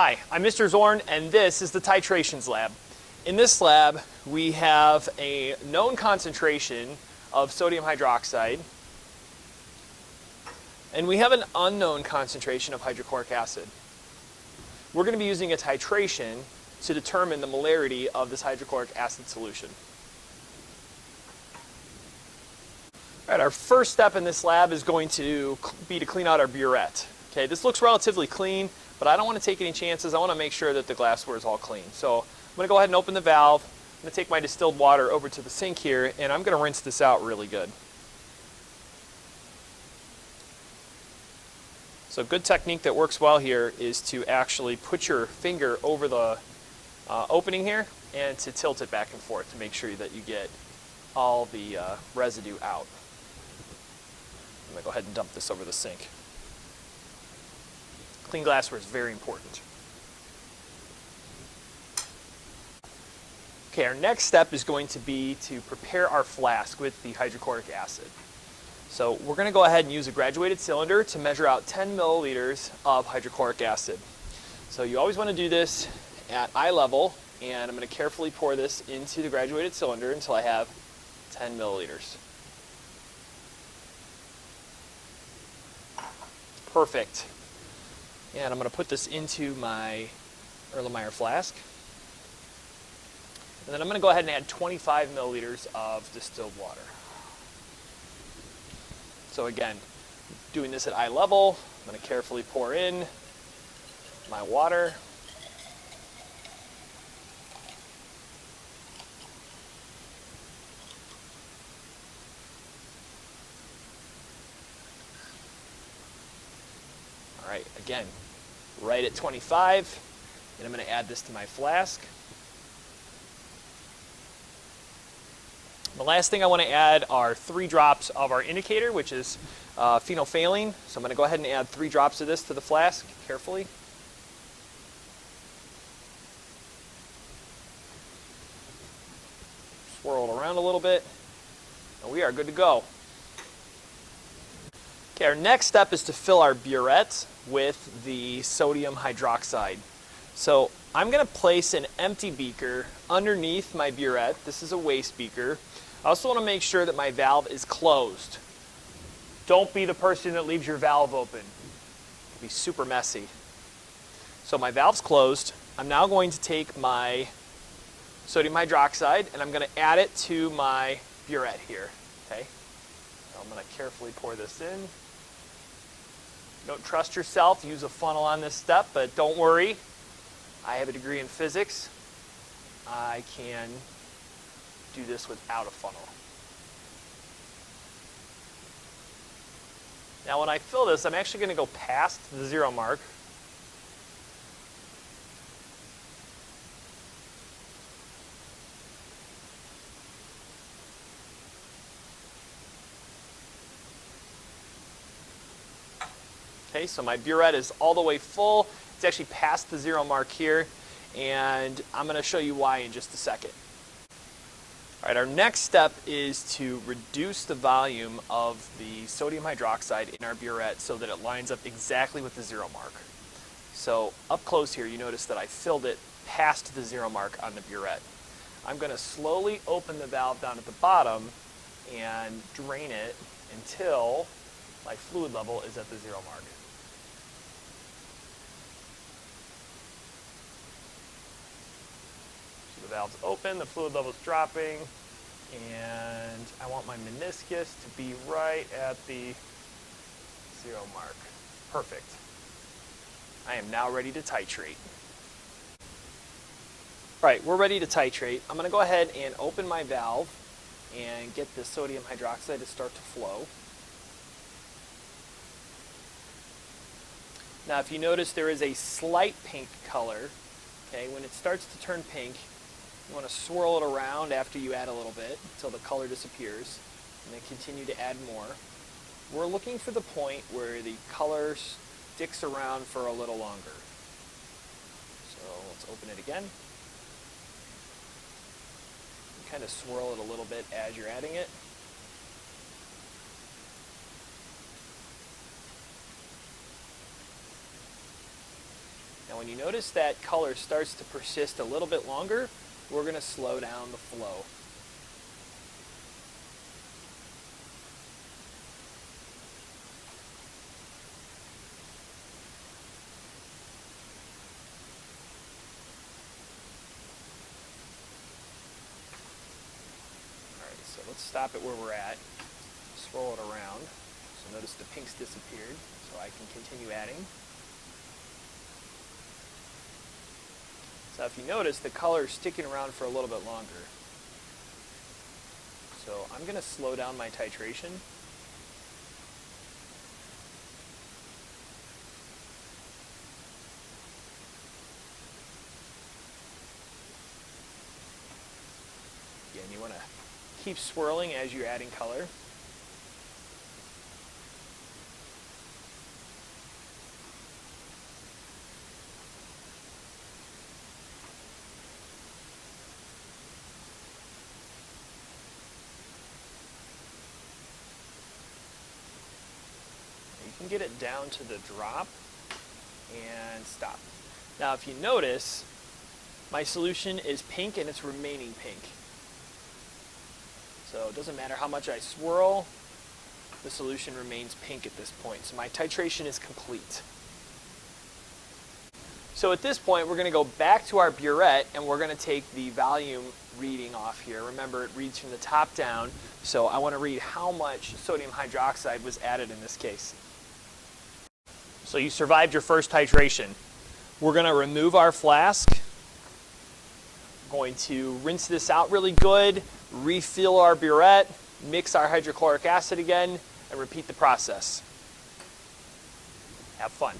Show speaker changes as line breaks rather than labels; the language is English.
Hi, I'm Mr. Zorn, and this is the Titrations lab. In this lab, we have a known concentration of sodium hydroxide, and we have an unknown concentration of hydrochloric acid. We're going to be using a titration to determine the molarity of this hydrochloric acid solution. All right, our first step in this lab is going to be to clean out our burette. Okay, this looks relatively clean, but I don't want to take any chances. I want to make sure that the glassware is all clean. So I'm going to go ahead and open the valve. I'm going to take my distilled water over to the sink here, and I'm going to rinse this out really good. So a good technique that works well here is to actually put your finger over the opening here and to tilt it back and forth to make sure that you get all the residue out. I'm going to go ahead and dump this over the sink. Clean glassware is very important. Okay, our next step is going to be to prepare our flask with the hydrochloric acid. So we're going to go ahead and use a graduated cylinder to measure out 10 milliliters of hydrochloric acid. So you always want to do this at eye level, and I'm going to carefully pour this into the graduated cylinder until I have 10 milliliters. Perfect. And I'm going to put this into my Erlenmeyer flask. And then I'm going to go ahead and add 25 milliliters of distilled water. So again, doing this at eye level, I'm going to carefully pour in my water. All right, again, right at 25, and I'm going to add this to my flask. The last thing I want to add are 3 drops of our indicator, which is phenolphthalein. So I'm going to go ahead and add 3 drops of this to the flask carefully. Swirl it around a little bit, and we are good to go. Okay, our next step is to fill our burette with the sodium hydroxide. So I'm going to place an empty beaker underneath my burette. This is a waste beaker. I also want to make sure that my valve is closed. Don't be the person that leaves your valve open. It'll be super messy. So my valve's closed. I'm now going to take my sodium hydroxide and I'm going to add it to my burette here. Okay? So I'm going to carefully pour this in. Don't trust yourself, use a funnel on this step, but don't worry. I have a degree in physics. I can do this without a funnel. Now when I fill this, I'm actually going to go past the 0 mark. Okay, so my burette is all the way full. It's actually past the 0 mark here, and I'm going to show you why in just a second. All right, our next step is to reduce the volume of the sodium hydroxide in our burette so that it lines up exactly with the 0 mark. So up close here, you notice that I filled it past the 0 mark on the burette. I'm going to slowly open the valve down at the bottom and drain it until my fluid level is at the 0 mark. The valve's open, the fluid level's dropping, and I want my meniscus to be right at the 0 mark. Perfect. I am now ready to titrate. All right, we're ready to titrate. I'm going to go ahead and open my valve and get the sodium hydroxide to start to flow. Now, if you notice, there is a slight pink color. Okay, when it starts to turn pink, you want to swirl it around after you add a little bit until the color disappears, and then continue to add more. We're looking for the point where the color sticks around for a little longer. So let's open it again. You kind of swirl it a little bit as you're adding it. Now when you notice that color starts to persist a little bit longer, we're going to slow down the flow. Alright, so let's stop it where we're at. Swirl it around. So notice the pinks disappeared, so I can continue adding. So if you notice, the color is sticking around for a little bit longer. So I'm going to slow down my titration. Again, you want to keep swirling as you're adding color. You can get it down to the drop and stop. Now if you notice, my solution is pink and it's remaining pink. So it doesn't matter how much I swirl, the solution remains pink at this point. So my titration is complete. So at this point we're going to go back to our burette and we're going to take the volume reading off here. Remember, it reads from the top down, so I want to read how much sodium hydroxide was added in this case. So you survived your first titration. We're going to remove our flask. Going to rinse this out really good, refill our burette, mix our hydrochloric acid again, and repeat the process. Have fun.